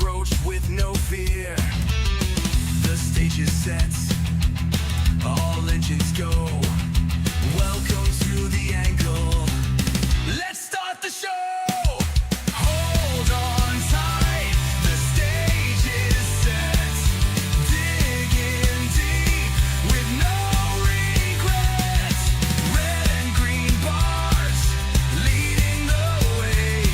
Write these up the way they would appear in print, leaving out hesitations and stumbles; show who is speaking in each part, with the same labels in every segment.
Speaker 1: approach with no fear. The stage is set, all engines go. Welcome to the angle. Let's start the show. Hold on tight, the stage is set. Dig in deep with no regrets. Red and green bars leading the way.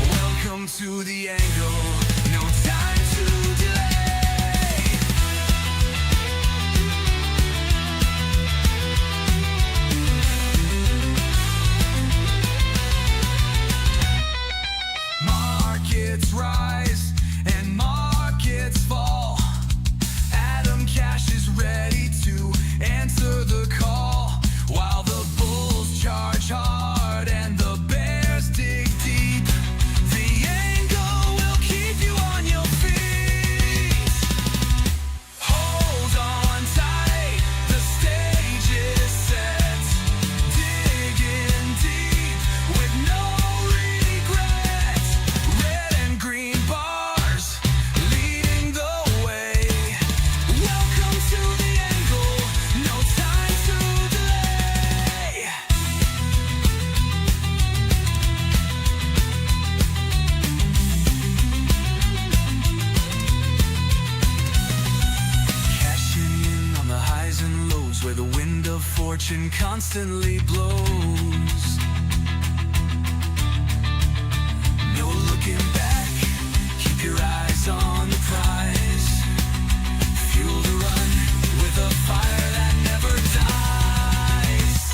Speaker 1: Welcome to the angle. No time to delay. Markets rise and markets fall. Atomcash is ready to answer the call. While the bulls charge hard and the bears dig deep, the angle will keep you on your feet. Hold on tight, the stage is set. Dig in deep with no regrets. Red and green bars leading the way. Welcome to the angle, no time to delay. Cashing in on the highs and lows where the wind of fortune constantly blows. No looking back, keep your eyes on the prize. Fuel to run with a fire that never dies.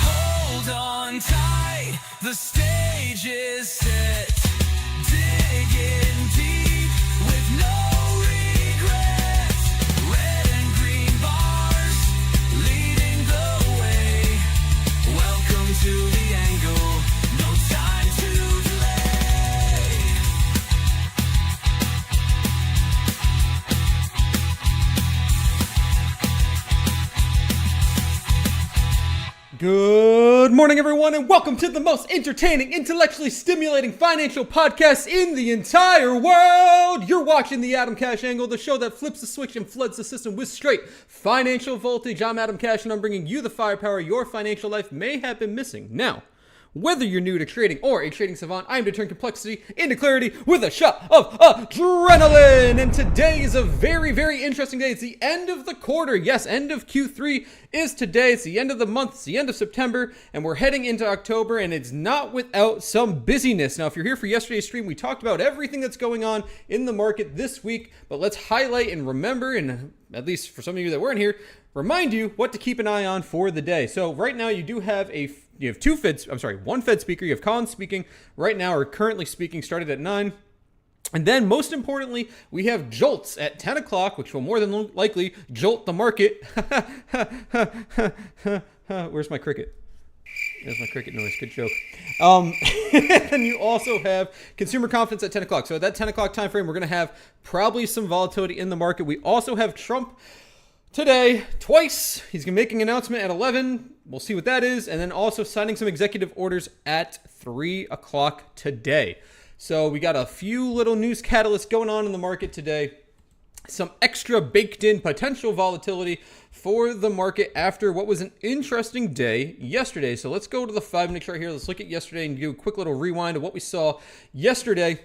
Speaker 1: Hold on tight, the stage is set. Dig in deep with no regrets. Red and green bars leading the way. Welcome to the angle, no time to delay.
Speaker 2: Good morning, everyone, and welcome to the most entertaining, intellectually stimulating financial podcast in the entire world. You're watching the Atomcash Angle, the show that flips the switch and floods the system with straight financial voltage. I'm Adam Cash, and I'm bringing you the firepower your financial life may have been missing. Now, whether you're new to trading or a trading savant, I am to turn complexity into clarity with a shot of adrenaline. And today is a very, very interesting day. It's the end of the quarter. Yes, end of Q3 is today. It's the end of the month. It's the end of September. And we're heading into October. And it's not without some busyness. Now, if you're here for yesterday's stream, we talked about everything that's going on in the market this week. But let's highlight and remember, and at least for some of you that weren't here, remind you what to keep an eye on for the day. So right now you do have one Fed speaker. You have Collins speaking right now, or currently speaking, started at 9. And then most importantly, we have jolts at 10 o'clock, which will more than likely jolt the market. Where's my cricket? There's my cricket noise. Good joke. And you also have consumer confidence at 10 o'clock. So at that 10 o'clock time frame, we're going to have probably some volatility in the market. We also have Trump today twice. He's making an announcement at 11. We'll see what that is. And then also signing some executive orders at 3 o'clock today. So we got a few little news catalysts going on in the market today. Some extra baked in potential volatility for the market after what was an interesting day yesterday. So let's go to the 5-minute chart here. Let's look at yesterday and do a quick little rewind of what we saw yesterday.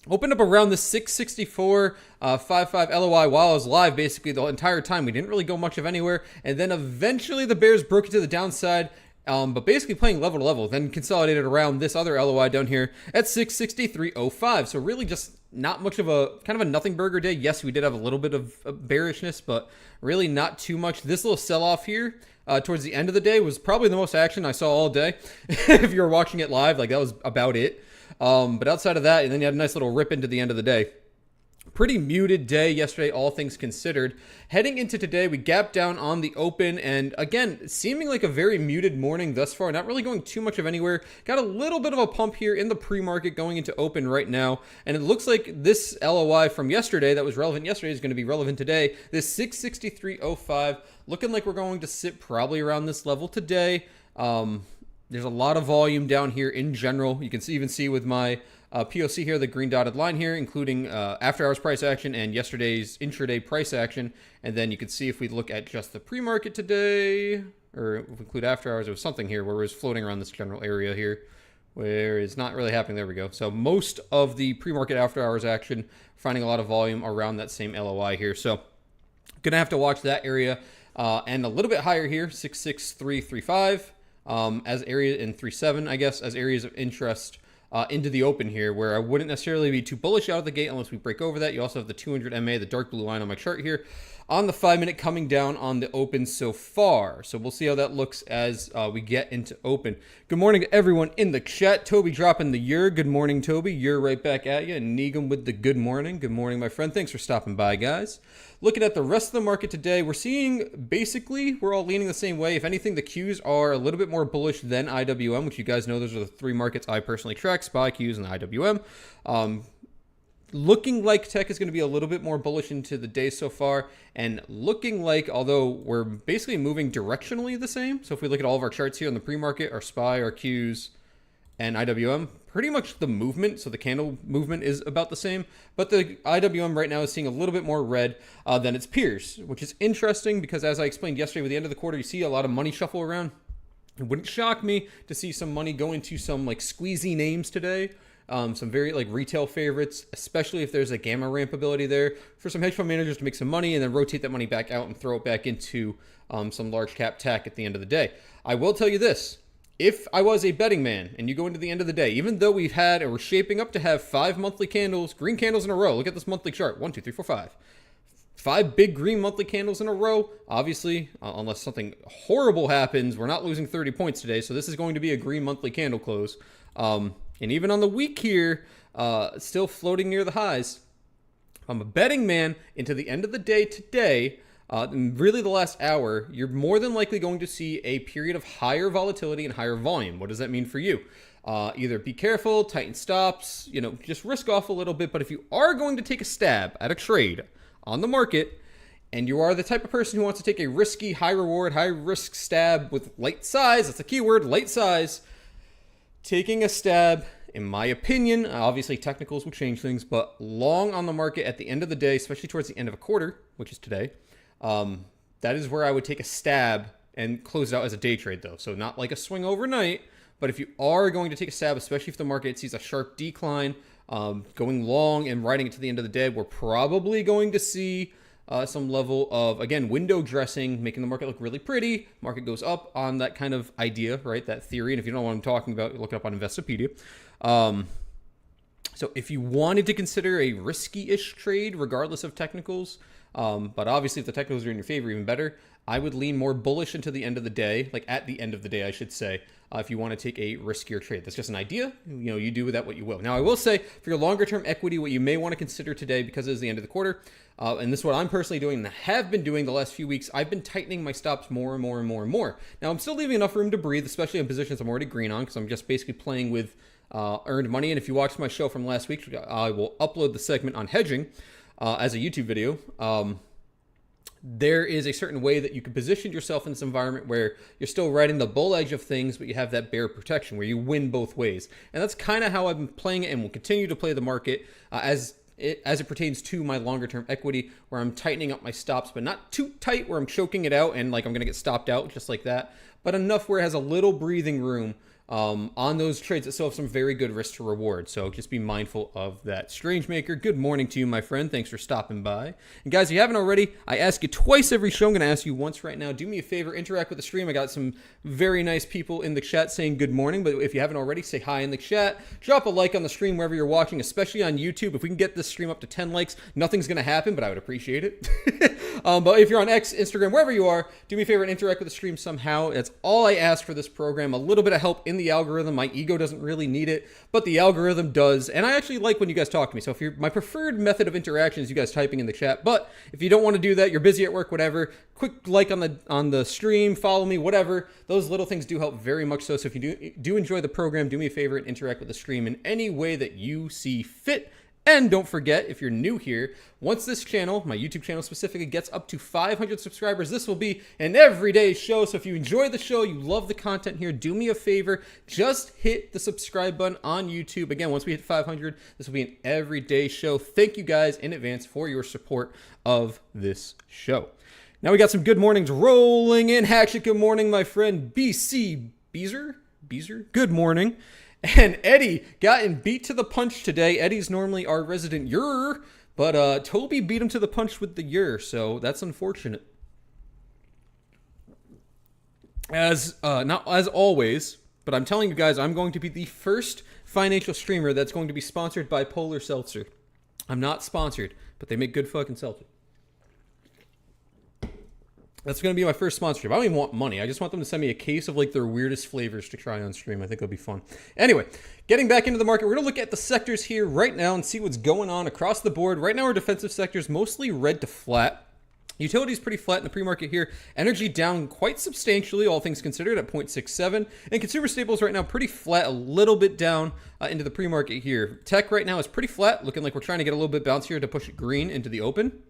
Speaker 2: Opened up around the 664.55 LOI while I was live basically the entire time. We didn't really go much of anywhere. And then eventually the bears broke it to the downside, but basically playing level to level. Then consolidated around this other LOI down here at 663.05. So really just not much of a kind of a nothing burger day. Yes, we did have a little bit of bearishness, but really not too much. This little sell-off here towards the end of the day was probably the most action I saw all day. If you were watching it live, like that was about it. But outside of that, and then you had a nice little rip into the end of the day. Pretty muted day yesterday, all things considered. Heading into today, we gapped down on the open, and again, seeming like a very muted morning thus far, not really going too much of anywhere. Got a little bit of a pump here in the pre-market going into open right now, and it looks like this LOI from yesterday that was relevant yesterday is going to be relevant today. This 663.05, looking like we're going to sit probably around this level today. There's a lot of volume down here in general. You can even see with my POC here, the green dotted line here, including after hours price action and yesterday's intraday price action. And then you can see if we look at just the pre-market today, or if we include after hours, there was something here where it was floating around this general area here where it's not really happening. There we go. So most of the pre-market after hours action, finding a lot of volume around that same LOI here. So gonna have to watch that area and a little bit higher here, 66335 as area in 37, I guess, as areas of interest into the open here, where I wouldn't necessarily be too bullish out of the gate unless we break over that. You also have the 200 MA, the dark blue line on my chart here, on the 5-minute coming down on the open so far. So we'll see how that looks as we get into open. Good morning to everyone in the chat. Toby dropping the you're. Good morning, Toby. You're right back at you. And Negan with the good morning. Good morning, my friend. Thanks for stopping by, guys. Looking at the rest of the market today, we're seeing basically we're all leaning the same way. If anything, the Qs are a little bit more bullish than IWM, which you guys know those are the three markets I personally track, SPY, Qs, and IWM. Looking like tech is going to be a little bit more bullish into the day so far, and looking like, although we're basically moving directionally the same. So if we look at all of our charts here on the pre-market, our SPY, our Qs, and IWM, pretty much the movement, so the candle movement is about the same, but the IWM right now is seeing a little bit more red than its peers, which is interesting because as I explained yesterday, with the end of the quarter, you see a lot of money shuffle around. It wouldn't shock me to see some money go into some like squeezy names today. Some very like retail favorites, especially if there's a gamma ramp ability there for some hedge fund managers to make some money and then rotate that money back out and throw it back into some large cap tech at the end of the day. I will tell you this. If I was a betting man and you go into the end of the day, even though we've had, or we're shaping up to have 5 monthly candles, green candles in a row. Look at this monthly chart. 1, 2, 3, 4, 5. 5 big green monthly candles in a row. Obviously, unless something horrible happens, we're not losing 30 points today. So this is going to be a green monthly candle close. And even on the week here, still floating near the highs. I'm a betting man into the end of the day today. Really the last hour, you're more than likely going to see a period of higher volatility and higher volume. What does that mean for you? Either be careful, tighten stops, just risk off a little bit. But if you are going to take a stab at a trade on the market, and you are the type of person who wants to take a risky, high reward, high risk stab with light size, that's the key word, light size, taking a stab, in my opinion, obviously technicals will change things, but long on the market at the end of the day, especially towards the end of a quarter, which is today, that is where I would take a stab and close it out as a day trade though. So not like a swing overnight, but if you are going to take a stab, especially if the market sees a sharp decline, going long and riding it to the end of the day, we're probably going to see some level of, again, window dressing, making the market look really pretty. Market goes up on that kind of idea, right? That theory. And if you don't know what I'm talking about, look it up on Investopedia. So if you wanted to consider a risky-ish trade, regardless of technicals, but obviously if the technicals are in your favor, even better, I would lean more bullish into the end of the day, like at the end of the day, I should say, if you want to take a riskier trade. That's just an idea. You do with that what you will. Now, I will say for your longer term equity, what you may want to consider today, because it is the end of the quarter, and this is what I'm personally doing and have been doing the last few weeks, I've been tightening my stops more and more and more and more. Now, I'm still leaving enough room to breathe, especially in positions I'm already green on, because I'm just basically playing with earned money. And if you watched my show from last week, I will upload the segment on hedging as a YouTube video. There is a certain way that you can position yourself in this environment where you're still riding the bull edge of things, but you have that bear protection where you win both ways. And that's kind of how I've been playing it and will continue to play the market as it pertains to my longer term equity, where I'm tightening up my stops, but not too tight where I'm choking it out and like I'm going to get stopped out just like that, but enough where it has a little breathing room on those trades that still have some very good risk to reward. So just be mindful of that. Strange Maker, good morning to you, my friend. Thanks for stopping by. And guys, if you haven't already, I ask you twice every show. I'm going to ask you once right now. Do me a favor, interact with the stream. I got some very nice people in the chat saying good morning, but if you haven't already, say hi in the chat. Drop a like on the stream wherever you're watching, especially on YouTube. If we can get this stream up to 10 likes, nothing's going to happen, but I would appreciate it. But if you're on X, Instagram, wherever you are, do me a favor and interact with the stream somehow. That's all I ask for this program. A little bit of help in the the algorithm. My ego doesn't really need it, but the algorithm does. And I actually like when you guys talk to me. So if you're my preferred method of interaction is you guys typing in the chat. But if you don't want to do that, you're busy at work, whatever, quick like on the stream, follow me, whatever. Those little things do help very much so. So if you do enjoy the program, do me a favor and interact with the stream in any way that you see fit. And don't forget, if you're new here, once this channel, my YouTube channel specifically, gets up to 500 subscribers, this will be an everyday show. So if you enjoy the show, you love the content here, do me a favor, just hit the subscribe button on YouTube. Again, once we hit 500, this will be an everyday show. Thank you guys in advance for your support of this show. Now we got some good mornings rolling in. Hatchet, good morning, my friend. BC Beezer? Good morning. And Eddie gotten beat to the punch today. Eddie's normally our resident yer, but Toby beat him to the punch with the yer, so that's unfortunate. Not as always, but I'm telling you guys, I'm going to be the first financial streamer that's going to be sponsored by Polar Seltzer. I'm not sponsored, but they make good fucking seltzer. That's going to be my first sponsorship. I don't even want money. I just want them to send me a case of like their weirdest flavors to try on stream. I think it'll be fun. Anyway, getting back into the market, we're going to look at the sectors here right now and see what's going on across the board. Right now, our defensive sectors mostly red to flat. Utilities pretty flat in the pre-market here. Energy down quite substantially, all things considered, at 0.67. And consumer staples right now pretty flat, a little bit down into the pre-market here. Tech right now is pretty flat, looking like we're trying to get a little bit bounce here to push it green into the open.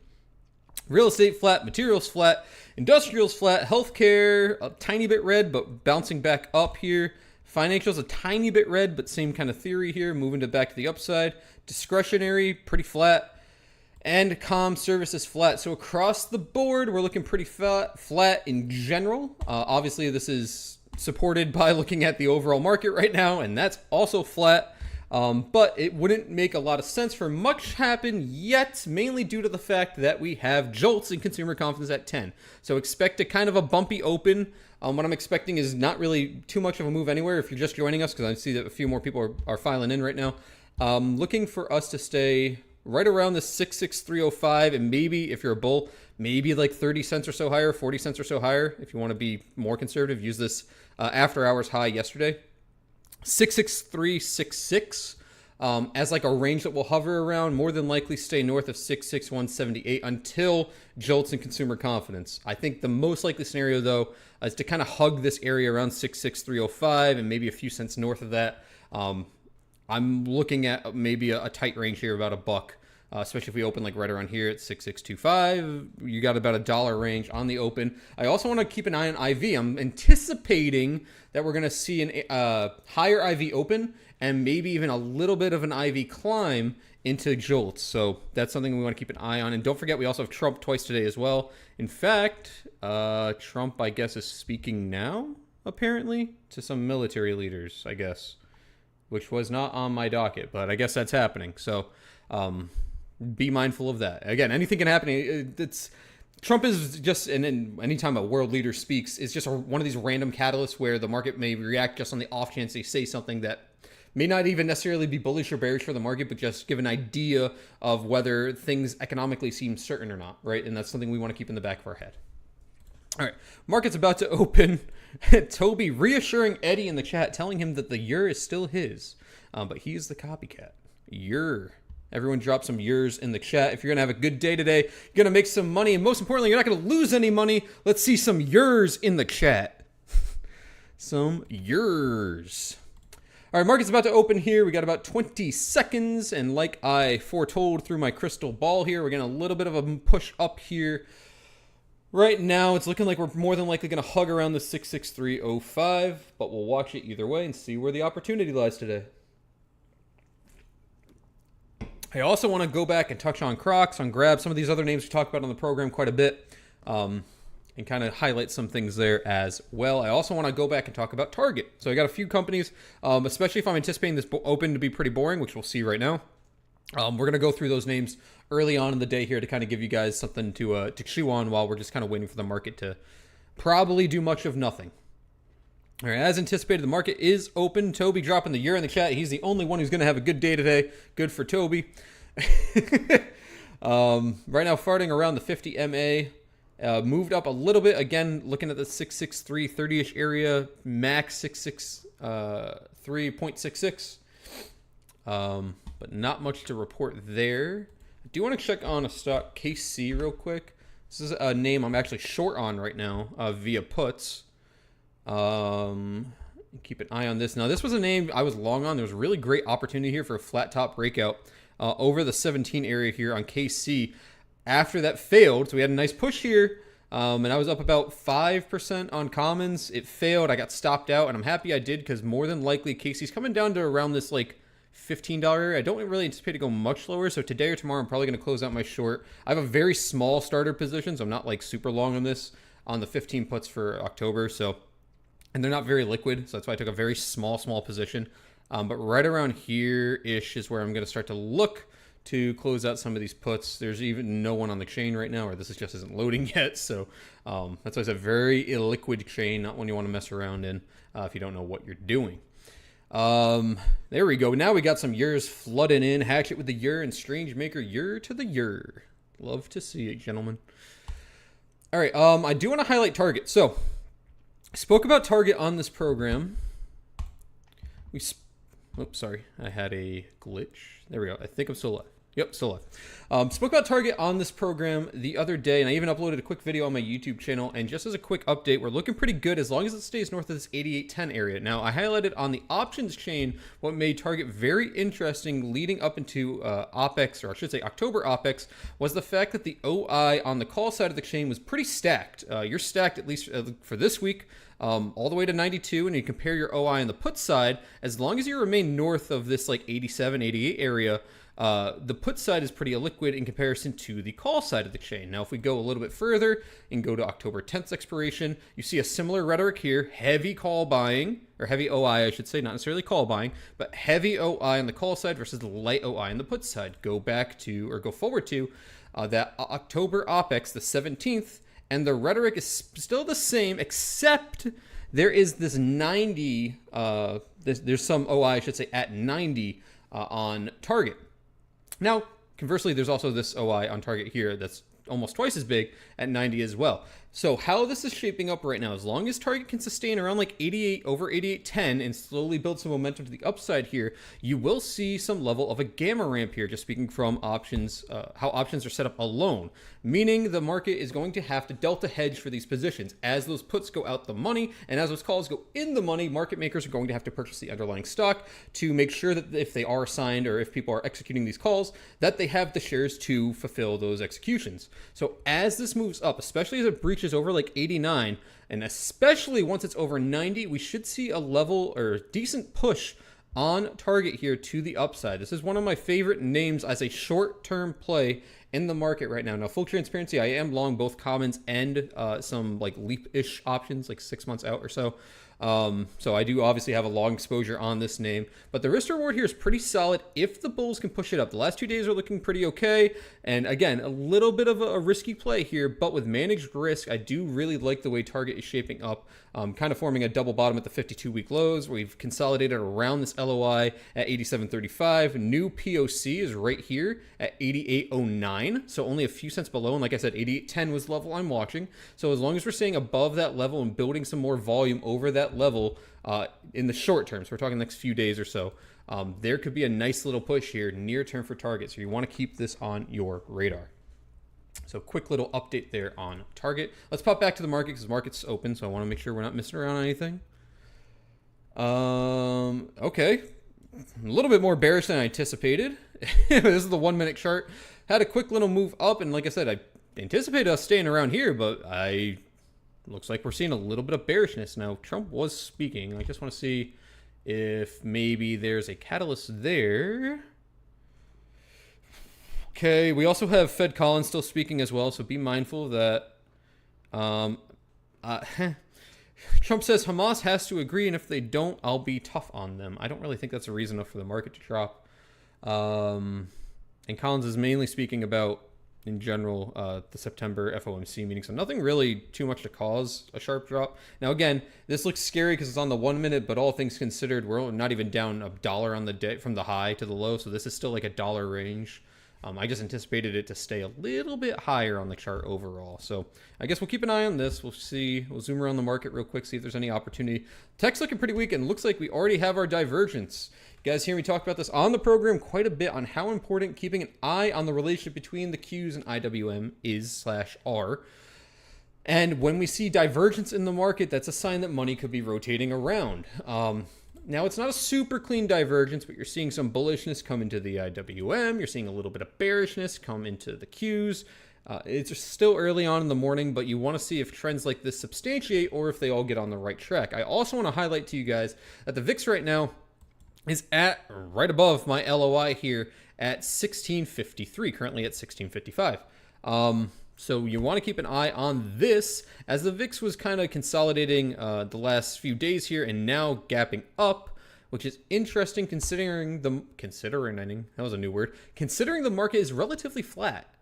Speaker 2: Real estate flat, materials flat, industrials flat, healthcare a tiny bit red, but bouncing back up here. Financials a tiny bit red, but same kind of theory here, moving back to the upside. Discretionary, pretty flat. And comm services flat. So across the board, we're looking pretty flat in general. Obviously, this is supported by looking at the overall market right now, and that's also flat. But it wouldn't make a lot of sense for much happen yet, mainly due to the fact that we have jolts in consumer confidence at 10. So expect a kind of a bumpy open. What I'm expecting is not really too much of a move anywhere if you're just joining us, because I see that a few more people are filing in right now. Looking for us to stay right around the 66305, and maybe if you're a bull, maybe like 30 cents or so higher, 40 cents or so higher. If you want to be more conservative, use this after hours high yesterday. 66366 as like a range that will hover around, more than likely stay north of 66178 until jolts in consumer confidence. I think the most likely scenario though is to kind of hug this area around 66305 and maybe a few cents north of that. I'm looking at maybe a tight range here, about $1. Especially if we open like right around here at 6625, you got about $1 range on the open. I also want to keep an eye on IV. I'm anticipating that we're going to see an higher IV open and maybe even a little bit of an IV climb into jolts. So that's something we want to keep an eye on. And don't forget, we also have Trump twice today as well. In fact, Trump, I guess, is speaking now, apparently, to some military leaders, I guess, which was not on my docket, but I guess that's happening. So, be mindful of that. Again, anything can happen. Trump is just, and anytime a world leader speaks, it's just one of these random catalysts where the market may react just on the off chance they say something that may not even necessarily be bullish or bearish for the market, but just give an idea of whether things economically seem certain or not, right? And that's something we want to keep in the back of our head. All right, market's about to open. Toby reassuring Eddie in the chat, telling him that the yer is still his, but he's the copycat. Yer. Everyone drop some yers in the chat. If you're going to have a good day today, you're going to make some money, and most importantly, you're not going to lose any money. Let's see some yers in the chat. Some yers. All right, market's about to open here. We got about 20 seconds, and like I foretold through my crystal ball here, we're getting a little bit of a push up here. Right now, it's looking like we're more than likely going to hug around the 66305, but we'll watch it either way and see where the opportunity lies today. I also want to go back and touch on Crocs, on Grab, some of these other names we talked about on the program quite a bit, and kind of highlight some things there as well. I also want to go back and talk about Target. So I got a few companies, especially if I'm anticipating this open to be pretty boring, which we'll see right now. We're going to go through those names early on in the day here to kind of give you guys something to chew on while we're just kind of waiting for the market to probably do much of nothing. All right, as anticipated, the market is open. Toby dropping the yer in the chat. He's the only one who's going to have a good day today. Good for Toby. Right now, farting around the 50 MA. Moved up a little bit. Again, looking at the 663, 30-ish area. Max 3.66. But not much to report there. I do want to check on a stock KC real quick. This is a name I'm actually short on right now via puts. Keep an eye on this. Now, this was a name I was long on. There was a really great opportunity here for a flat top breakout over the 17 area here on KC. After that failed, so we had a nice push here, and I was up about 5% on commons. It failed. I got stopped out, and I'm happy I did because more than likely KC's coming down to around this like $15 area. I don't really anticipate to go much lower, so today or tomorrow I'm probably going to close out my short. I have a very small starter position, so I'm not like super long on this on the 15 puts for October. So, and they're not very liquid, so that's why I took a very small position. But right around here-ish is where I'm going to start to look to close out some of these puts. There's even no one on the chain right now, or this just isn't loading yet. So that's why it's a very illiquid chain, not one you want to mess around in if you don't know what you're doing. There we go. Now we got some years flooding in. Hatchet with the year and Strange Maker year to the year. Love to see it, gentlemen. All right. I do want to highlight Target. So I spoke about Target on this program. Oops, sorry. I had a glitch. There we go. I think I'm still alive. Yep, still alive. Spoke about Target on this program the other day, and I even uploaded a quick video on my YouTube channel. And just as a quick update, we're looking pretty good as long as it stays north of this 8810 area. Now, I highlighted on the options chain what made Target very interesting leading up into OPEX, or I should say October OPEX, was the fact that the OI on the call side of the chain was pretty stacked. You're stacked, at least for this week, all the way to 92, and you compare your OI on the put side, as long as you remain north of this like 87, 88 area, the put side is pretty illiquid in comparison to the call side of the chain. Now, if we go a little bit further and go to October 10th expiration, you see a similar rhetoric here, heavy call buying, or heavy OI, I should say, not necessarily call buying, but heavy OI on the call side versus light OI on the put side. Go back to, or go forward to, that October OPEX, the 17th, and the rhetoric is still the same, except there is this 90, there's some OI, I should say, at 90 on Target. Now, conversely, there's also this OI on Target here that's almost twice as big at 90 as well. So how this is shaping up right now, as long as Target can sustain around like 88 over 88.10 and slowly build some momentum to the upside here, you will see some level of a gamma ramp here, just speaking from options, how options are set up alone, meaning the market is going to have to delta hedge for these positions. As those puts go out the money and as those calls go in the money, market makers are going to have to purchase the underlying stock to make sure that if they are assigned or if people are executing these calls, that they have the shares to fulfill those executions. So as this moves up, especially as it breaches over like 89, and especially once it's over 90, we should see a level or decent push on Target here to the upside. This is one of my favorite names as a short-term play in the market right now. Now, full transparency, I am long both commons and some like leap-ish options, like 6 months out or so. So I do obviously have a long exposure on this name, but the risk reward here is pretty solid if the bulls can push it up. The last 2 days are looking pretty okay. And again, a little bit of a risky play here, but with managed risk, I do really like the way Target is shaping up, kind of forming a double bottom at the 52-week lows. We've consolidated around this LOI at 87.35. New POC is right here at 88.09. So only a few cents below. And like I said, 88.10 was the level I'm watching. So as long as we're staying above that level and building some more volume over that level in the short term, so we're talking the next few days or so, there could be a nice little push here near term for Target. So you want to keep this on your radar. So quick little update there on Target. Let's pop back to the market because the market's open, so I want to make sure we're not missing around on anything. Okay, a little bit more bearish than I anticipated. This is the 1 minute chart. Had a quick little move up, and like I said, I anticipated us staying around here, but looks like we're seeing a little bit of bearishness. Now, Trump was speaking. I just want to see if maybe there's a catalyst there. Okay, we also have Fed Collins still speaking as well, so be mindful of that. Trump says Hamas has to agree, and if they don't, I'll be tough on them. I don't really think that's a reason enough for the market to drop. And Collins is mainly speaking about, in general, the September FOMC meeting. So nothing really too much to cause a sharp drop. Now, again, this looks scary because it's on the 1 minute, but all things considered, we're not even down $1 on the day from the high to the low. So this is still like $1 range. I just anticipated it to stay a little bit higher on the chart overall. So I guess we'll keep an eye on this. We'll see. We'll zoom around the market real quick, see if there's any opportunity. Tech's looking pretty weak, and looks like we already have our divergence. You guys hear me talk about this on the program quite a bit on how important keeping an eye on the relationship between the Qs and IWM is/are. And when we see divergence in the market, that's a sign that money could be rotating around. Now, it's not a super clean divergence, but you're seeing some bullishness come into the IWM. You're seeing a little bit of bearishness come into the Qs. It's still early on in the morning, but you want to see if trends like this substantiate or if they all get on the right track. I also want to highlight to you guys that the VIX right now is at right above my LOI here at 1653, currently at 1655. So you want to keep an eye on this as the VIX was kind of consolidating the last few days here and now gapping up, which is interesting considering the market is relatively flat.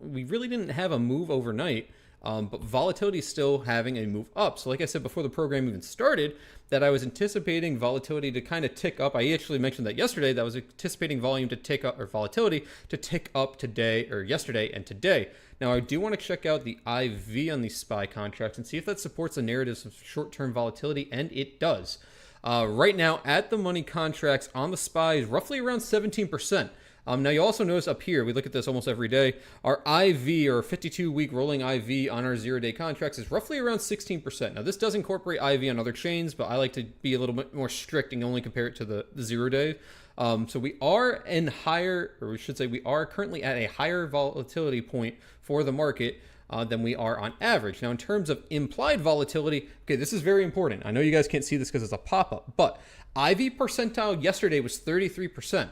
Speaker 2: We really didn't have a move overnight, but volatility is still having a move up. So like I said before the program even started, that I was anticipating volatility to kind of tick up. I actually mentioned that yesterday, that I was anticipating volume to tick up, or volatility to tick up today, or yesterday and today. Now, I do want to check out the IV on these SPY contracts and see if that supports the narratives of short-term volatility, and it does. Right now, at the money contracts on the SPY is roughly around 17%. Now, you also notice up here, we look at this almost every day, our IV, or 52-week rolling IV on our zero-day contracts is roughly around 16%. Now, this does incorporate IV on other chains, but I like to be a little bit more strict and only compare it to the zero-day. So we are in higher, or we should say we are currently at a higher volatility point for the market than we are on average. Now, in terms of implied volatility, okay, this is very important. I know you guys can't see this because it's a pop-up, but IV percentile yesterday was 33%.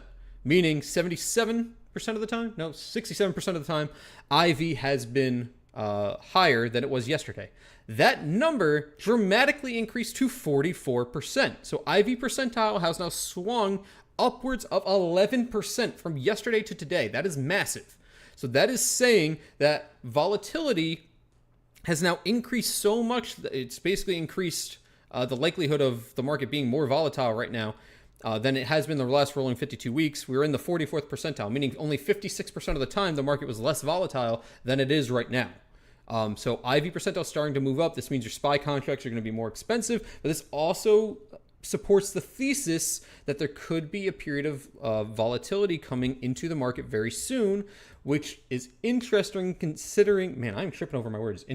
Speaker 2: Meaning 77% of the time, no, 67% of the time, IV has been higher than it was yesterday. That number dramatically increased to 44%. So IV percentile has now swung upwards of 11% from yesterday to today. That is massive. So that is saying that volatility has now increased so much that it's basically increased the likelihood of the market being more volatile right now than it has been the last rolling 52 weeks. We were in the 44th percentile, meaning only 56% of the time the market was less volatile than it is right now. So IV percentile is starting to move up. This means your SPY contracts are going to be more expensive, but this also supports the thesis that there could be a period of volatility coming into the market very soon, which is interesting considering, man, I'm tripping over my words,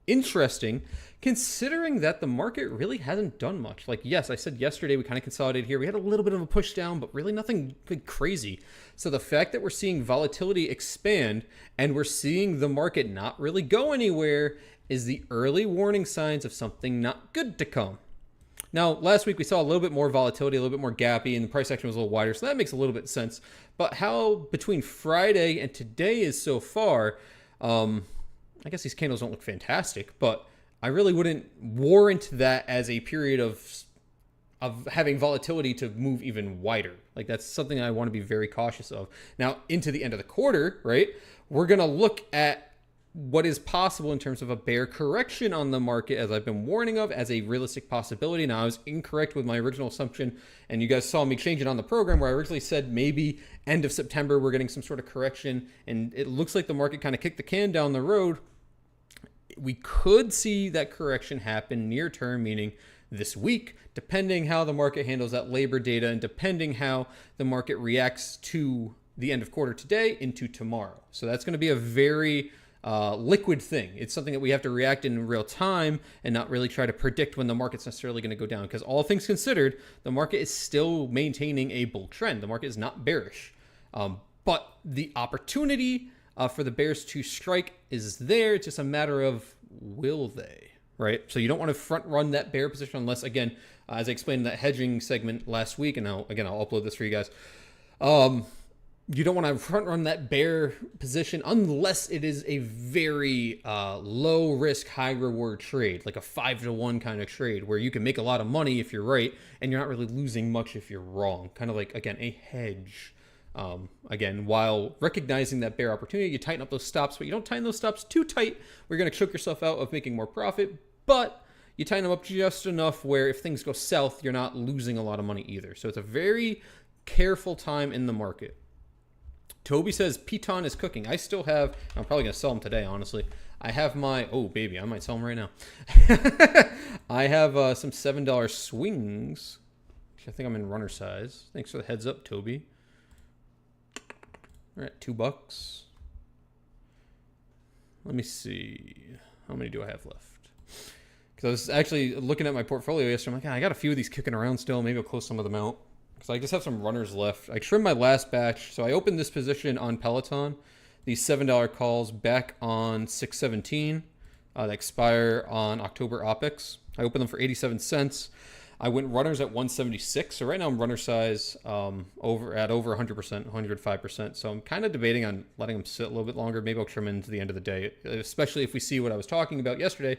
Speaker 2: interesting considering that the market really hasn't done much. Like, yes, I said yesterday we kind of consolidated here. We had a little bit of a push down, but really nothing crazy. So the fact that we're seeing volatility expand and we're seeing the market not really go anywhere is the early warning signs of something not good to come. Now, last week we saw a little bit more volatility, a little bit more gappy, and the price action was a little wider, so that makes a little bit of sense. But how between Friday and today is so far, I guess these candles don't look fantastic, but I really wouldn't warrant that as a period of having volatility to move even wider. Like, that's something I want to be very cautious of. Now, into the end of the quarter, right, we're going to look at what is possible in terms of a bear correction on the market, as I've been warning of, as a realistic possibility. Now, I was incorrect with my original assumption, and you guys saw me change it on the program where I originally said maybe end of September we're getting some sort of correction, and it looks like the market kind of kicked the can down the road. We could see that correction happen near term, meaning this week, depending how the market handles that labor data and depending how the market reacts to the end of quarter today into tomorrow. So that's going to be a very liquid thing. It's something that we have to react in real time and not really try to predict when the market's necessarily going to go down, because all things considered, the market is still maintaining a bull trend. The market is not bearish, but the opportunity for the bears to strike is there. It's just a matter of will they, right? So you don't want to front run that bear position unless, again, as I explained in that hedging segment last week, and I'll upload this for you guys. You don't want to front run that bear position unless it is a very low risk, high reward trade, like a 5-to-1 kind of trade where you can make a lot of money if you're right and you're not really losing much if you're wrong. Kind of like, again, a hedge. Again, while recognizing that bear opportunity, you tighten up those stops, but you don't tighten those stops too tight. We're going to choke yourself out of making more profit, but you tighten them up just enough where if things go south, you're not losing a lot of money either. So it's a very careful time in the market. Toby says Piton is cooking. I still have, I'm probably going to sell them today, honestly. I have my, oh baby, I might sell them right now. I have some $7 swings. I think I'm in runner size. Thanks for the heads up, Toby. All right, $2. Let me see. How many do I have left? Because I was actually looking at my portfolio yesterday. I'm like, I got a few of these kicking around still. Maybe I'll close some of them out. Because I just have some runners left. I trimmed my last batch. So I opened this position on Peloton. These $7 calls back on 6/17. That expire on October OPEX. I opened them for 87 cents. I went runners at 176. So right now I'm runner size over 100%, 105%. So I'm kind of debating on letting them sit a little bit longer. Maybe I'll trim into the end of the day, especially if we see what I was talking about yesterday.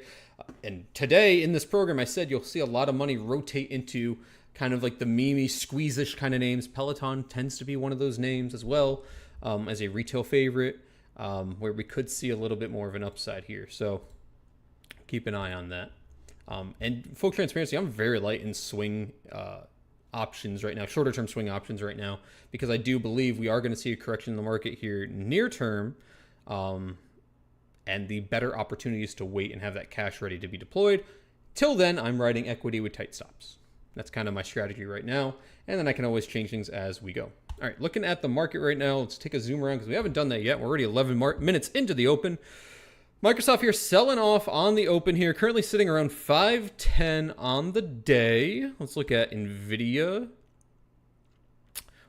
Speaker 2: And today in this program, I said you'll see a lot of money rotate into kind of like the meme squeeze-ish kind of names. Peloton tends to be one of those names as well, as a retail favorite, where we could see a little bit more of an upside here. So keep an eye on that. And full transparency, I'm very light in swing options right now, shorter term swing options right now, because I do believe we are going to see a correction in the market here near term. And the better opportunities to wait and have that cash ready to be deployed. Till then, I'm riding equity with tight stops. That's kind of my strategy right now. And then I can always change things as we go. All right, looking at the market right now, let's take a zoom around because we haven't done that yet. We're already 11 minutes into the open. Microsoft here selling off on the open here, currently sitting around 510 on the day. Let's look at NVIDIA.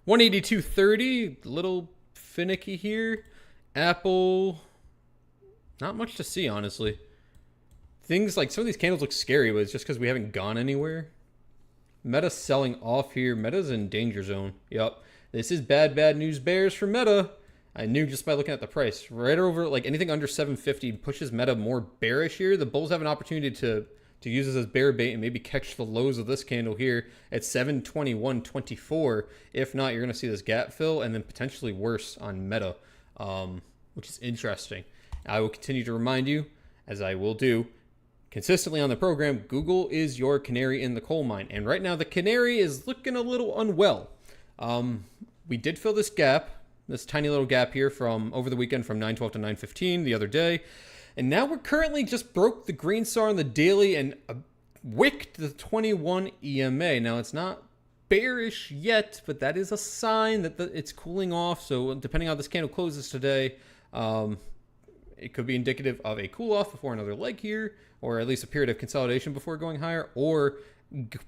Speaker 2: 182.30, a little finicky here. Apple, not much to see, honestly. Things like some of these candles look scary, but it's just because we haven't gone anywhere. Meta selling off here. Meta's in danger zone. Yep. This is bad news bears for Meta. I knew just by looking at the price. Right over, like anything under 750 pushes Meta more bearish here. The bulls have an opportunity to use this as bear bait and maybe catch the lows of this candle here at 721.24. If not, you're going to see this gap fill and then potentially worse on Meta, which is interesting. I will continue to remind you, as I will do consistently on the program, Google is your canary in the coal mine. And right now the canary is looking a little unwell. We did fill this gap, this tiny little gap here from over the weekend from 912 to 915 the other day. And now we're currently just broke the green star on the daily and wicked the 21 EMA. Now it's not bearish yet, but that is a sign that it's cooling off. So depending on how this candle closes today, it could be indicative of a cool off before another leg here, or at least a period of consolidation before going higher, or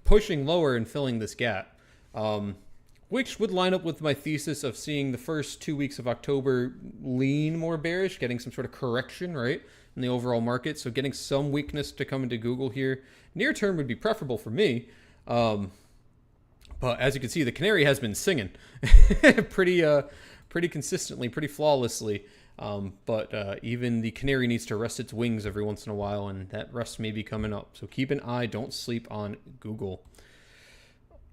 Speaker 2: pushing lower and filling this gap, which would line up with my thesis of seeing the first 2 weeks of October lean more bearish, getting some sort of correction, right, in the overall market. So getting some weakness to come into Google here near term would be preferable for me. But as you can see, the canary has been singing pretty consistently, pretty flawlessly. But even the canary needs to rest its wings every once in a while, and that rest may be coming up. So keep an eye. Don't sleep on Google.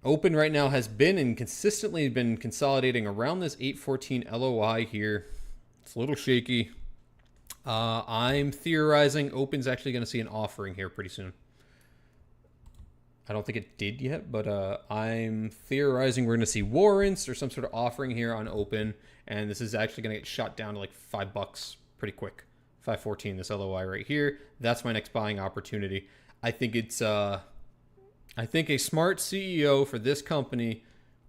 Speaker 2: Open right now has been and consistently been consolidating around this 814 LOI here. It's a little shaky. I'm theorizing Open's actually going to see an offering here pretty soon. I don't think it did yet, but I'm theorizing we're going to see warrants or some sort of offering here on Open, and this is actually going to get shot down to like $5 pretty quick. 514, this LOI right here. That's my next buying opportunity. I think it's I think a smart CEO for this company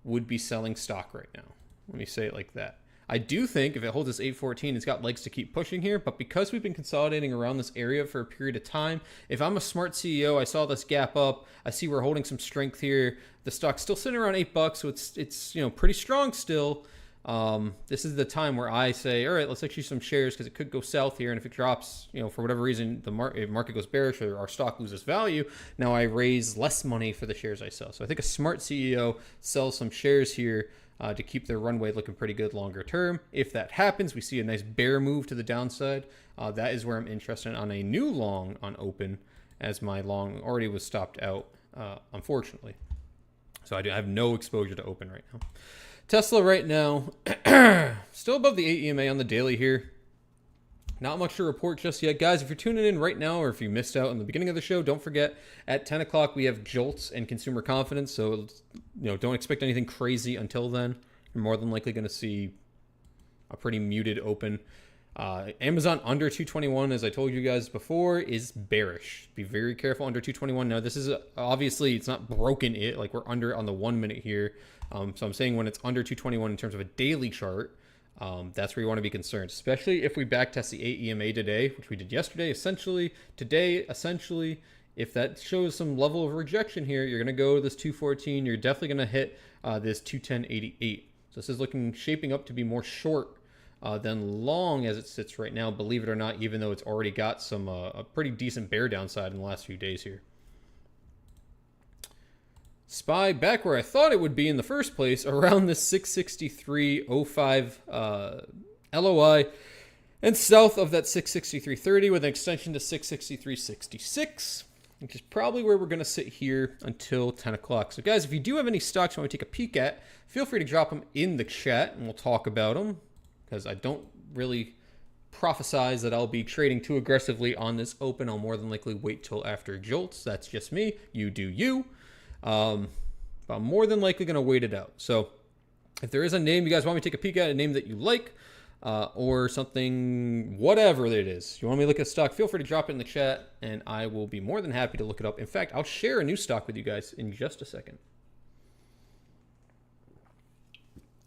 Speaker 2: would be selling stock right now. Let me say it like that. I do think if it holds this 814, it's got legs to keep pushing here, but because we've been consolidating around this area for a period of time, if I'm a smart CEO, I saw this gap up, I see we're holding some strength here. The stock's still sitting around $8, so it's pretty strong still. This is the time where I say, all right, let's issue some shares because it could go south here, and if it drops, for whatever reason, the market goes bearish or our stock loses value, now I raise less money for the shares I sell. So I think a smart CEO sells some shares here to keep their runway looking pretty good longer term. If that happens, we see a nice bear move to the downside. That is where I'm interested on a new long on Open, as my long already was stopped out, unfortunately. So I have no exposure to Open right now. Tesla right now, still above the 8 EMA on the daily here. Not much to report just yet. Guys, if you're tuning in right now or if you missed out in the beginning of the show, don't forget at 10 o'clock we have JOLTS and consumer confidence. So, don't expect anything crazy until then. You're more than likely going to see a pretty muted open. Amazon under 221, as I told you guys before, is bearish. Be very careful under 221. Now, this is obviously, it's not broken it, like we're under on the 1 minute here. So I'm saying when it's under 221 in terms of a daily chart, that's where you want to be concerned, especially if we backtest the 8 EMA today, which we did yesterday, today, if that shows some level of rejection here, you're going to go to this 214. You're definitely going to hit this 210.88. So this is shaping up to be more short than long as it sits right now, believe it or not, even though it's already got some a pretty decent bear downside in the last few days here. SPY back where I thought it would be in the first place, around the 663.05 LOI, and south of that 663.30 with an extension to 663.66, which is probably where we're going to sit here until 10 o'clock. So guys, if you do have any stocks you want to take a peek at, feel free to drop them in the chat and we'll talk about them, because I don't really prophesize that I'll be trading too aggressively on this open. I'll more than likely wait till after jolts. That's just me. You do you. But I'm more than likely going to wait it out. So if there is a name you guys want me to take a peek at, a name that you like, or something, whatever it is, you want me to look at stock, feel free to drop it in the chat, and I will be more than happy to look it up. In fact, I'll share a new stock with you guys in just a second,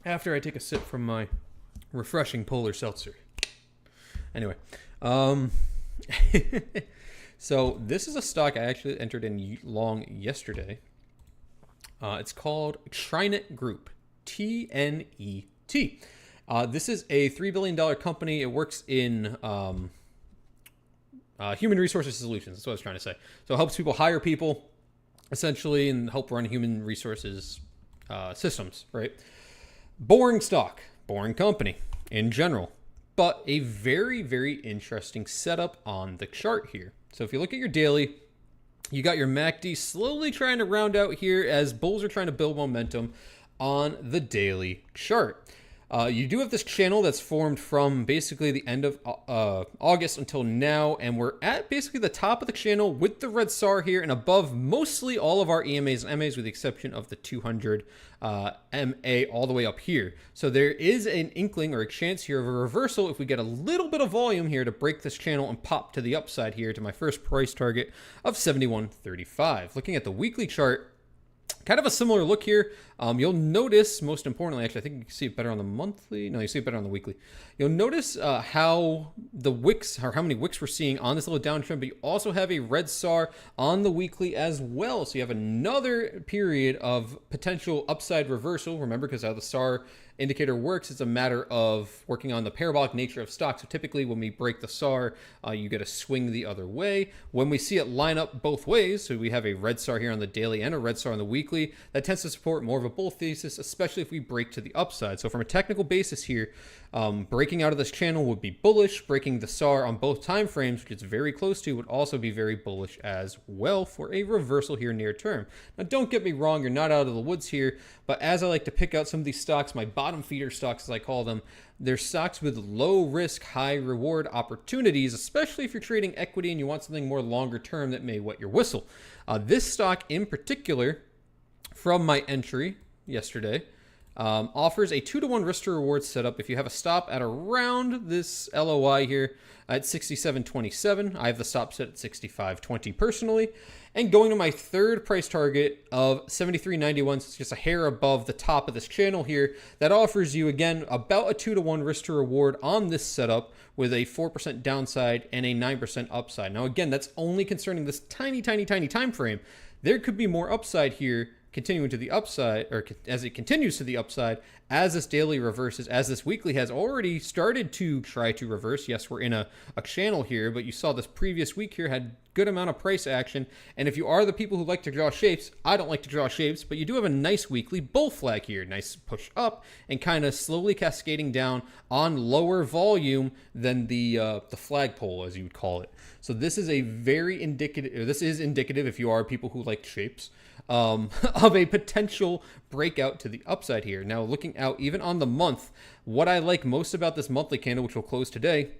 Speaker 2: after I take a sip from my refreshing polar seltzer. Anyway, so this is a stock I actually entered in long yesterday. It's called Trinet Group, TNET. This is a $3 billion company. It works in human resources solutions. That's what I was trying to say. So it helps people hire people, essentially, and help run human resources systems, right? Boring stock, boring company in general, but a very, very interesting setup on the chart here. So if you look at your daily, you got your MACD slowly trying to round out here as bulls are trying to build momentum on the daily chart. You do have this channel that's formed from basically the end of August until now, and we're at basically the top of the channel with the red SAR here and above mostly all of our EMAs and MAs with the exception of the 200 MA all the way up here. So there is an inkling or a chance here of a reversal if we get a little bit of volume here to break this channel and pop to the upside here to my first price target of 71.35. Looking at the weekly chart, kind of a similar look here. You'll notice, most importantly, actually, I think you can see it better on the monthly. No, you see it better on the weekly. You'll notice how the wicks, or how many wicks we're seeing on this little downtrend, but you also have a red SAR on the weekly as well. So you have another period of potential upside reversal. Remember, because how the SAR indicator works, it's a matter of working on the parabolic nature of stocks. So typically when we break the SAR, you get a swing the other way. When we see it line up both ways, so we have a red SAR here on the daily and a red SAR on the weekly, that tends to support more of a bull thesis, especially if we break to the upside. So from a technical basis here, breaking out of this channel would be bullish. Breaking the SAR on both time frames, which it's very close to, would also be very bullish as well for a reversal here near term. Now, don't get me wrong, you're not out of the woods here, but as I like to pick out some of these stocks, my bottom feeder stocks as I call them, they're stocks with low risk, high reward opportunities, especially if you're trading equity and you want something more longer term that may wet your whistle. This stock in particular, from my entry yesterday, offers a 2-to-1 risk to reward setup if you have a stop at around this LOI here at 67.27. I have the stop set at 65.20 personally. And going to my third price target of 73.91, so it's just a hair above the top of this channel here, that offers you, again, about a 2-to-1 risk to reward on this setup with a 4% downside and a 9% upside. Now, again, that's only concerning this tiny, tiny, tiny time frame. There could be more upside here continuing to the upside, or as it continues to the upside, as this daily reverses, as this weekly has already started to try to reverse. Yes, we're in a channel here, but you saw this previous week here had good amount of price action. And if you are the people who like to draw shapes, I don't like to draw shapes, but you do have a nice weekly bull flag here. Nice push up and kind of slowly cascading down on lower volume than the flagpole, as you would call it. So this is a very indicative, this is indicative if you are people who like shapes, of a potential breakout to the upside here. Now, looking out even on the month, what I like most about this monthly candle, which will close today,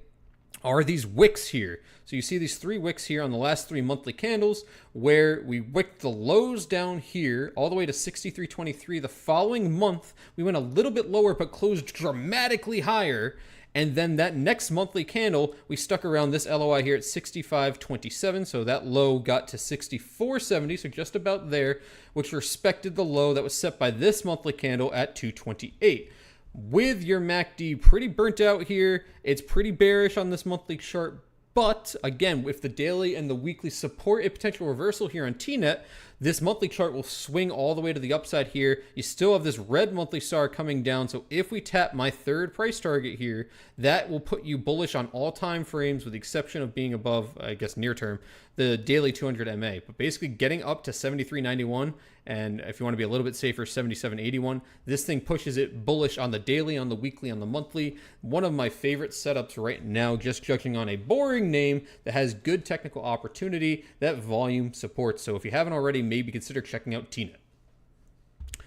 Speaker 2: are these wicks here. So you see these 3 wicks here on the last 3 monthly candles where we wicked the lows down here all the way to 63.23. The following month, we went a little bit lower but closed dramatically higher. And then that next monthly candle, we stuck around this LOI here at 65.27. So that low got to 64.70, so just about there, which respected the low that was set by this monthly candle at 228. With your MACD pretty burnt out here, it's pretty bearish on this monthly chart. But again, if the daily and the weekly support a potential reversal here on TNET, this monthly chart will swing all the way to the upside here. You still have this red monthly star coming down. So if we tap my 3rd price target here, that will put you bullish on all time frames with the exception of being above, I guess, near term, the daily 200 MA. But basically getting up to 73.91, and if you want to be a little bit safer, 77.81, this thing pushes it bullish on the daily, on the weekly, on the monthly. One of my favorite setups right now, just judging on a boring name that has good technical opportunity that volume supports. So if you haven't already, maybe consider checking out TNET.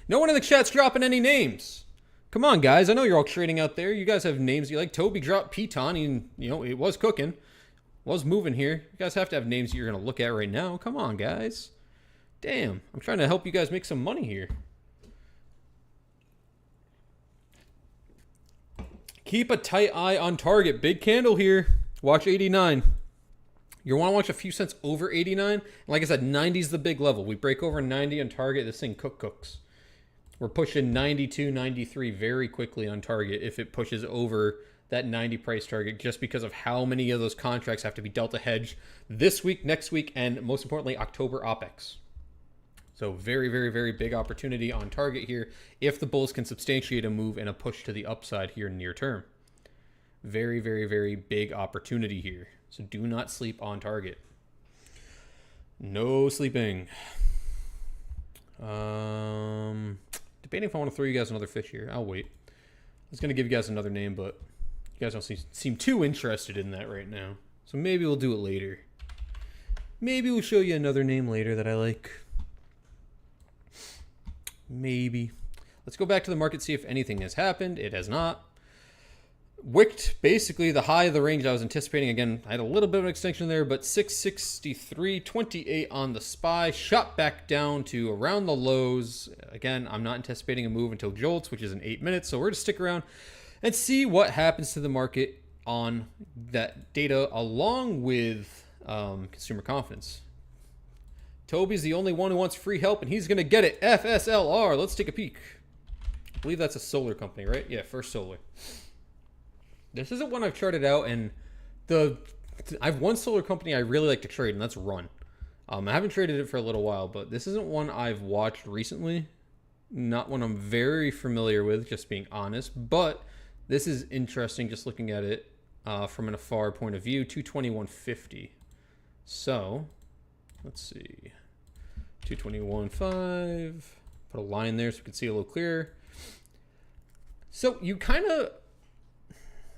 Speaker 2: No one in the chat's dropping any names. Come on, guys. I know you're all trading out there. You guys have names you like. Toby dropped Piton, and it was cooking. Was moving here. You guys have to have names that you're going to look at right now. Come on, guys. Damn. I'm trying to help you guys make some money here. Keep a tight eye on target. Big candle here. Watch 89. You want to watch a few cents over 89. And like I said, 90 is the big level. We break over 90 on target, this thing cooks. We're pushing 92, 93 very quickly on target if it pushes over that 90 price target, just because of how many of those contracts have to be delta hedged this week, next week, and most importantly, October OPEX. So very, very, very big opportunity on target here if the bulls can substantiate a move and a push to the upside here near term. Very, very, very big opportunity here. So do not sleep on target. No sleeping. Debating if I want to throw you guys another fish here. I'll wait. I was going to give you guys another name, but you guys don't seem too interested in that right now. So maybe we'll do it later. Maybe we'll show you another name later that I like. Maybe. Let's go back to the market, see if anything has happened. It has not. Wicked basically the high of the range I was anticipating. Again, I had a little bit of an extension there, but 663.28 on the SPY. Shot back down to around the lows. Again, I'm not anticipating a move until Jolts, which is in 8 minutes. So we're going to stick around and see what happens to the market on that data along with consumer confidence. Toby's the only one who wants free help, and he's going to get it. FSLR. Let's take a peek. I believe that's a solar company, right? Yeah, First Solar. This isn't one I've charted out, and I've one solar company I really like to trade, and that's Run. I haven't traded it for a little while, but this isn't one I've watched recently. Not one I'm very familiar with, just being honest. But this is interesting, just looking at it from an afar point of view. 221.50. So let's see, 221.5. Put a line there so we can see a little clearer. So you kind of.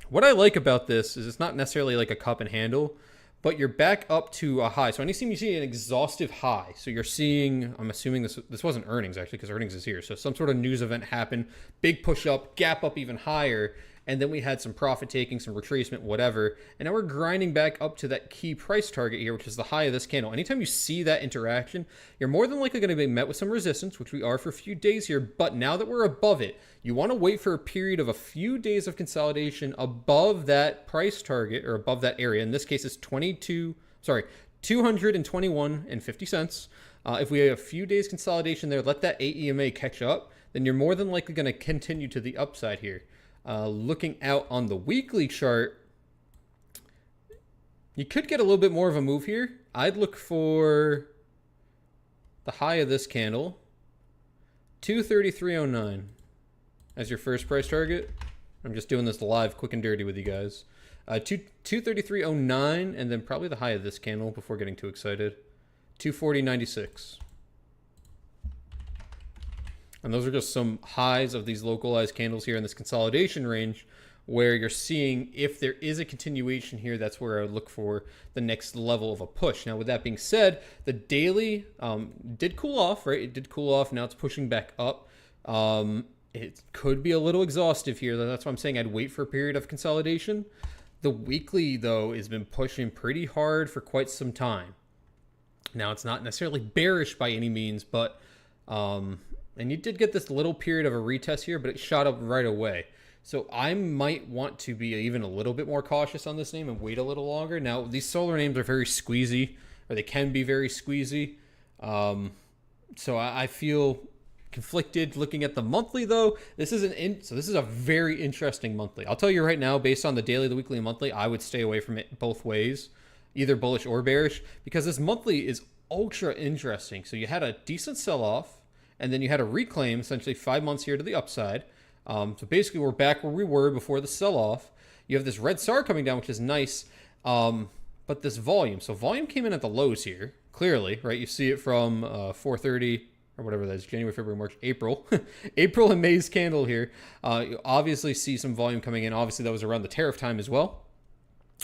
Speaker 2: What I like about this is it's not necessarily like a cup and handle, but you're back up to a high. So anytime you see an exhaustive high, so you're seeing, I'm assuming this wasn't earnings actually, because earnings is here. So some sort of news event happened, big push up, gap up even higher, and then we had some profit taking, some retracement, whatever. And now we're grinding back up to that key price target here, which is the high of this candle. Anytime you see that interaction, you're more than likely going to be met with some resistance, which we are for a few days here. But now that we're above it, you want to wait for a period of a few days of consolidation above that price target, or above that area. In this case, it's 221.50 cents. If we have a few days consolidation there, let that AEMA catch up, then you're more than likely going to continue to the upside here. Looking out on the weekly chart, you could get a little bit more of a move here. I'd look for the high of this candle, 233.09 as your first price target. I'm just doing this live, quick and dirty with you guys. 233.09, and then probably the high of this candle before getting too excited, 240.96. And those are just some highs of these localized candles here in this consolidation range, where you're seeing if there is a continuation here, that's where I would look for the next level of a push. Now, with that being said, the daily did cool off, right? It did cool off. Now it's pushing back up. It could be a little exhaustive here. That's why I'm saying I'd wait for a period of consolidation. The weekly, though, has been pushing pretty hard for quite some time. Now, it's not necessarily bearish by any means, but and you did get this little period of a retest here, but it shot up right away. So I might want to be even a little bit more cautious on this name and wait a little longer. Now, these solar names are very squeezy, or they can be very squeezy. So I feel conflicted looking at the monthly, though. This is this is a very interesting monthly. I'll tell you right now, based on the daily, the weekly, and monthly, I would stay away from it both ways, either bullish or bearish, because this monthly is ultra interesting. So you had a decent sell-off, and then you had a reclaim, essentially 5 months here to the upside. So basically, we're back where we were before the sell-off. You have this red SAR coming down, which is nice, but this volume. So volume came in at the lows here, clearly, right? You see it from 430 or whatever that is, January, February, March, April. April and May's candle here. You obviously see some volume coming in. Obviously, that was around the tariff time as well.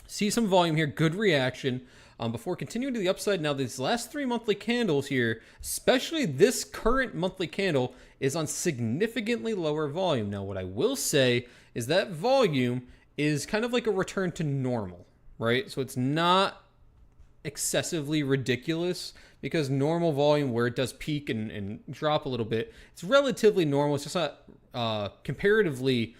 Speaker 2: See some volume here, good reaction. Before continuing to the upside, now these last 3 monthly candles here, especially this current monthly candle, is on significantly lower volume. Now, what I will say is that volume is kind of like a return to normal, right? So it's not excessively ridiculous, because normal volume, where it does peak and drop a little bit, it's relatively normal. It's just not comparatively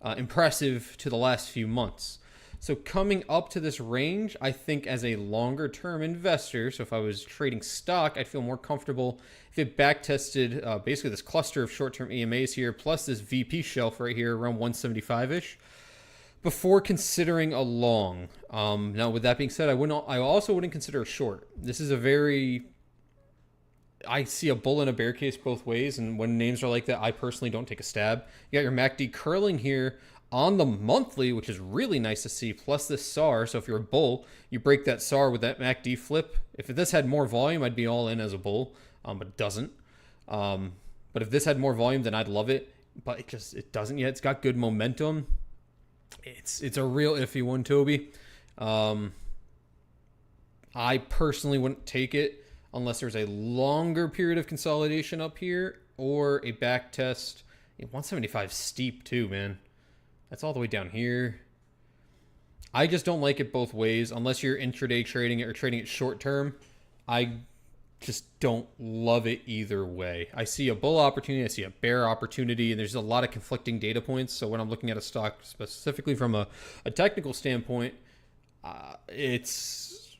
Speaker 2: impressive to the last few months. So coming up to this range, I think as a longer term investor, so if I was trading stock, I'd feel more comfortable if it back tested basically this cluster of short-term EMAs here, plus this VP shelf right here around 175-ish, before considering a long. Now, with that being said, I also wouldn't consider a short. This is I see a bull and a bear case both ways, and when names are like that, I personally don't take a stab. You got your MACD curling here on the monthly, which is really nice to see, plus this SAR. So if you're a bull, you break that SAR with that MACD flip. If this had more volume, I'd be all in as a bull, but it doesn't. But if this had more volume, then I'd love it, but it doesn't yet. It's got good momentum. It's a real iffy one, Toby. I personally wouldn't take it unless there's a longer period of consolidation up here or a back test. 175 steep too, man. That's all the way down here. I just don't like it both ways unless you're intraday trading it or trading it short term. I just don't love it either way. I see a bull opportunity, I see a bear opportunity, and there's a lot of conflicting data points. So when I'm looking at a stock specifically from a technical standpoint, it's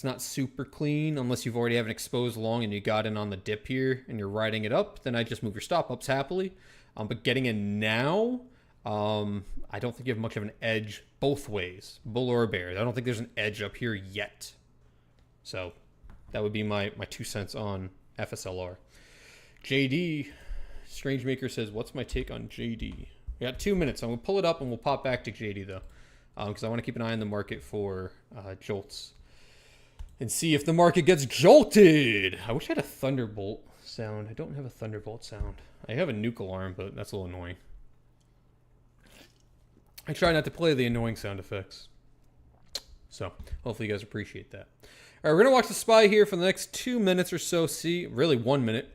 Speaker 2: not super clean unless you've already have an exposed long and you got in on the dip here and you're riding it up. Then I just move your stop ups happily. But getting in now, I don't think you have much of an edge both ways, bull or bear. I don't think there's an edge up here yet. So that would be my 2 cents on FSLR. JD, Strange Maker says, what's my take on JD? We got 2 minutes. I'm going to pull it up and we'll pop back to JD though, because I want to keep an eye on the market for jolts and see if the market gets jolted. I wish I had a thunderbolt sound. I don't have a thunderbolt sound. I have a nuke alarm, but that's a little annoying. I try not to play the annoying sound effects. So hopefully you guys appreciate that. All right, we're going to watch the SPY here for the next 2 minutes or so. See, really 1 minute.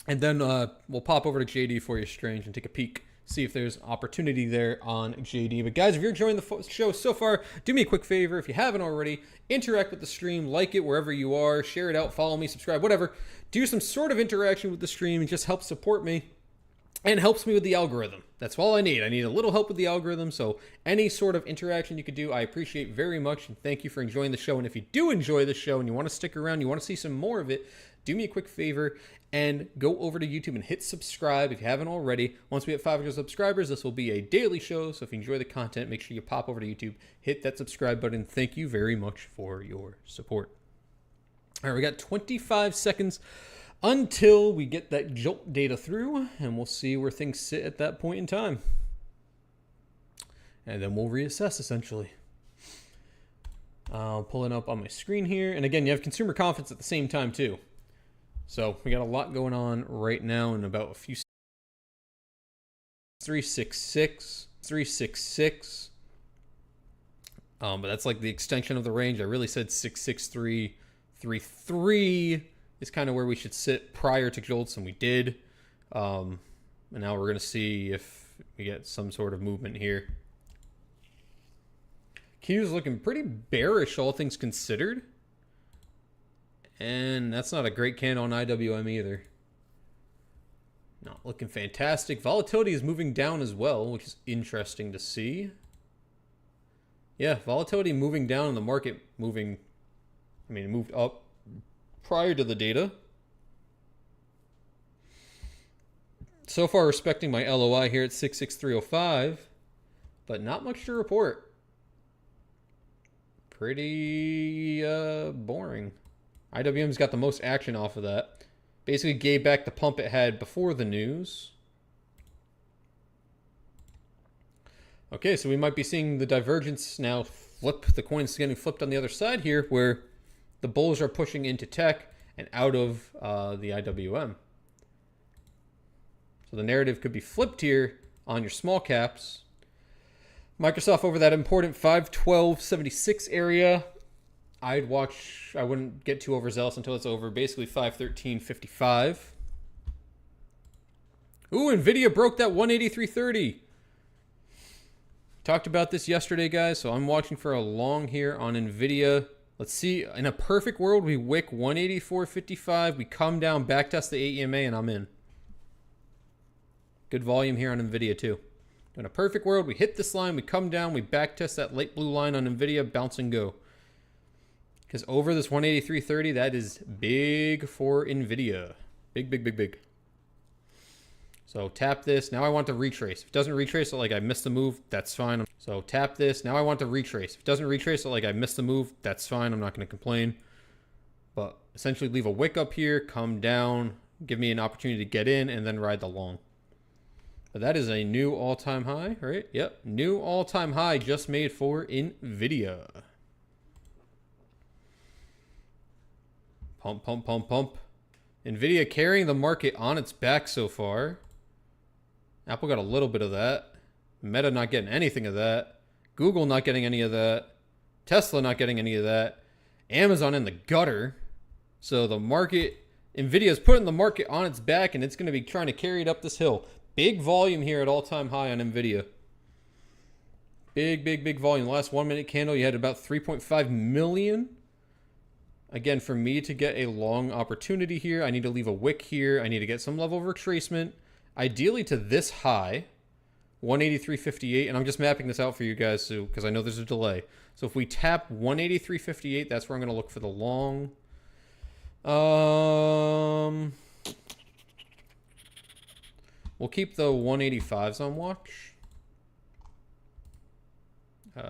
Speaker 2: And then we'll pop over to JD for you, Strange, and take a peek. See if there's opportunity there on JD. But guys, if you're enjoying the show so far, do me a quick favor. If you haven't already, interact with the stream, like it wherever you are, share it out, follow me, subscribe, whatever. Do some sort of interaction with the stream. It just helps support me and helps me with the algorithm. That's all I need. I need a little help with the algorithm. So any sort of interaction you could do, I appreciate very much. And thank you for enjoying the show. And if you do enjoy the show and you want to stick around, you want to see some more of it, do me a quick favor and go over to YouTube and hit subscribe if you haven't already. Once we hit 500 subscribers, this will be a daily show. So if you enjoy the content, make sure you pop over to YouTube, hit that subscribe button. Thank you very much for your support. All right, we got 25 seconds until we get that jolt data through, and we'll see where things sit at that point in time. And then we'll reassess, essentially. I'll pull it up on my screen here. And again, you have consumer confidence at the same time, too. So we got a lot going on right now in about a few. 366, 366. But that's like the extension of the range. I really said 66333 is kind of where we should sit prior to jolts, and we did. And now we're going to see if we get some sort of movement here. Q's looking pretty bearish, all things considered. And that's not a great candle on IWM either. Not looking fantastic. Volatility is moving down as well, which is interesting to see. Yeah, volatility moving down and the market moving, it moved up prior to the data. So far respecting my LOI here at 66305, but not much to report. Pretty boring. IWM's got the most action off of that. Basically gave back the pump it had before the news. Okay, so we might be seeing the divergence now flip. The coin's getting flipped on the other side here, where the bulls are pushing into tech and out of the IWM. So the narrative could be flipped here on your small caps. Microsoft over that important 512.76 area. I wouldn't get too overzealous until it's over. Basically 513.55. Ooh, Nvidia broke that 183.30. Talked about this yesterday, guys, so I'm watching for a long here on Nvidia. Let's see, in a perfect world, we wick 184.55. We come down, backtest the EMA, and I'm in. Good volume here on Nvidia, too. In a perfect world, we hit this line, we come down, we backtest that light blue line on Nvidia, bounce and go. Because over this 183.30, that is big for Nvidia. Big, big, big, big. So tap this. Now I want to retrace. If it doesn't retrace it like I missed the move, that's fine. So tap this. Now I want to retrace. If it doesn't retrace it like I missed the move, that's fine. I'm not going to complain. But essentially leave a wick up here, come down, give me an opportunity to get in, and then ride the long. But that is a new all-time high, right? Yep. New all-time high just made for Nvidia. Pump, pump, pump, pump. Nvidia carrying the market on its back so far. Apple got a little bit of that. Meta not getting anything of that. Google not getting any of that. Tesla not getting any of that. Amazon in the gutter. So the market, Nvidia's putting the market on its back, and it's going to be trying to carry it up this hill. Big volume here at all-time high on Nvidia. Big, big, big volume. The last 1 minute candle, you had about 3.5 million. Again, for me to get a long opportunity here, I need to leave a wick here. I need to get some level of retracement. Ideally to this high, 183.58, and I'm just mapping this out for you guys because I know there's a delay. So if we tap 183.58, that's where I'm going to look for the long. We'll keep the 185s on watch. All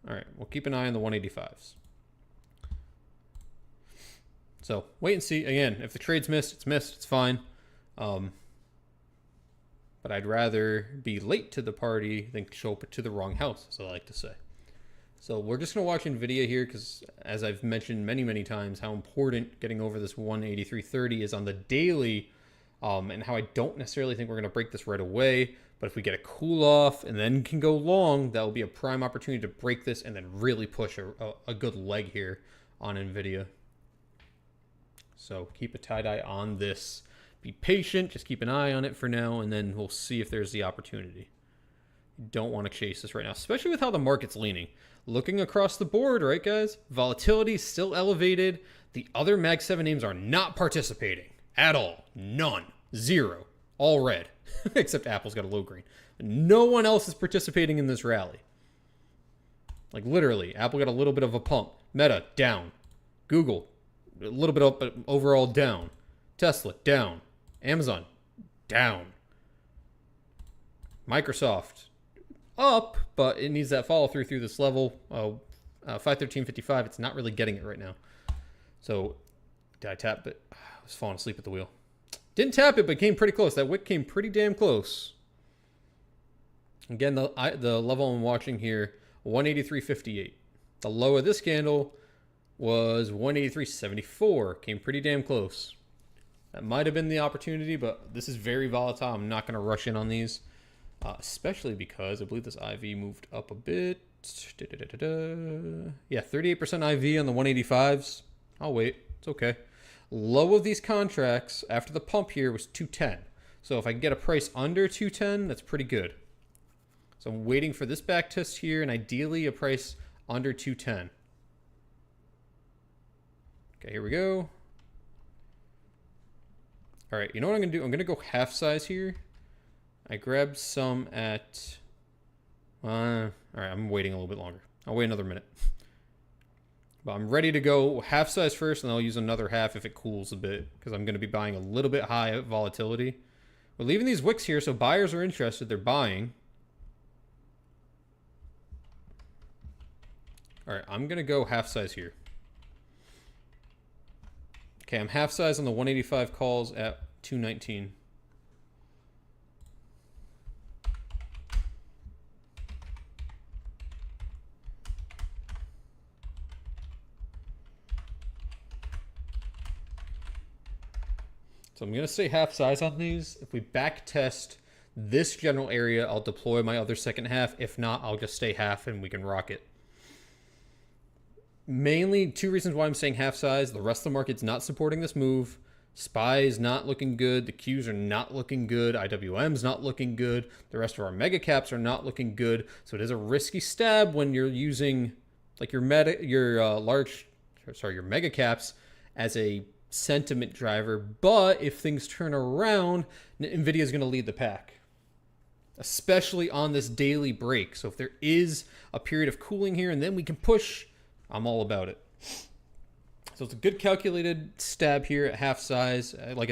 Speaker 2: right, we'll keep an eye on the 185s. So wait and see. Again, if the trade's missed, it's missed. It's fine. But I'd rather be late to the party than show up to the wrong house, as I like to say. So we're just going to watch Nvidia here because, as I've mentioned many, many times, how important getting over this 183.30 is on the daily, and how I don't necessarily think we're going to break this right away. But if we get a cool off and then can go long, that will be a prime opportunity to break this and then really push a good leg here on Nvidia. So keep a tight eye on this. Be patient. Just keep an eye on it for now, and then we'll see if there's the opportunity. You don't want to chase this right now, especially with how the market's leaning. Looking across the board, right, guys? Volatility is still elevated. The other Mag 7 names are not participating at all. None. Zero. All red. Except Apple's got a low green. No one else is participating in this rally. Like, literally, Apple got a little bit of a pump. Meta, down. Google, a little bit up, but overall down. Tesla, down. Amazon, down. Microsoft, up, but it needs that follow through this level. 513.55, it's not really getting it right now. So, did I tap it? I was falling asleep at the wheel. Didn't tap it, but came pretty close. That wick came pretty damn close. Again, the level I'm watching here, 183.58. The low of this candle was 183.74. Came pretty damn close. That might have been the opportunity, but this is very volatile. I'm not going to rush in on these, especially because I believe this IV moved up a bit. Yeah, 38% IV on the 185s. I'll wait. It's okay. Low of these contracts after the pump here was 210. So if I can get a price under 210, that's pretty good. So I'm waiting for this back test here, and ideally a price under 210. Okay, here we go. All right, you know what I'm gonna do? I'm gonna go half size here. I grabbed some at, all right, I'm waiting a little bit longer. I'll wait another minute. But I'm ready to go half size first, and I'll use another half if it cools a bit, because I'm gonna be buying a little bit high volatility. We're leaving these wicks here, so buyers are interested, they're buying. All right, I'm gonna go half size here. Okay, I'm half size on the 185 calls at 219. So I'm gonna stay half size on these. If we back test this general area, I'll deploy my other second half. If not, I'll just stay half and we can rock it. Mainly two reasons why I'm saying half size. The rest of the market's not supporting this move. SPY is not looking good. The Qs are not looking good. IWM's not looking good. The rest of our mega caps are not looking good. So it is a risky stab when you're using like your mega caps as a sentiment driver. But if things turn around, Nvidia is going to lead the pack, especially on this daily break. So if there is a period of cooling here and then we can push, I'm all about it. So it's a good calculated stab here at half size. Like I said,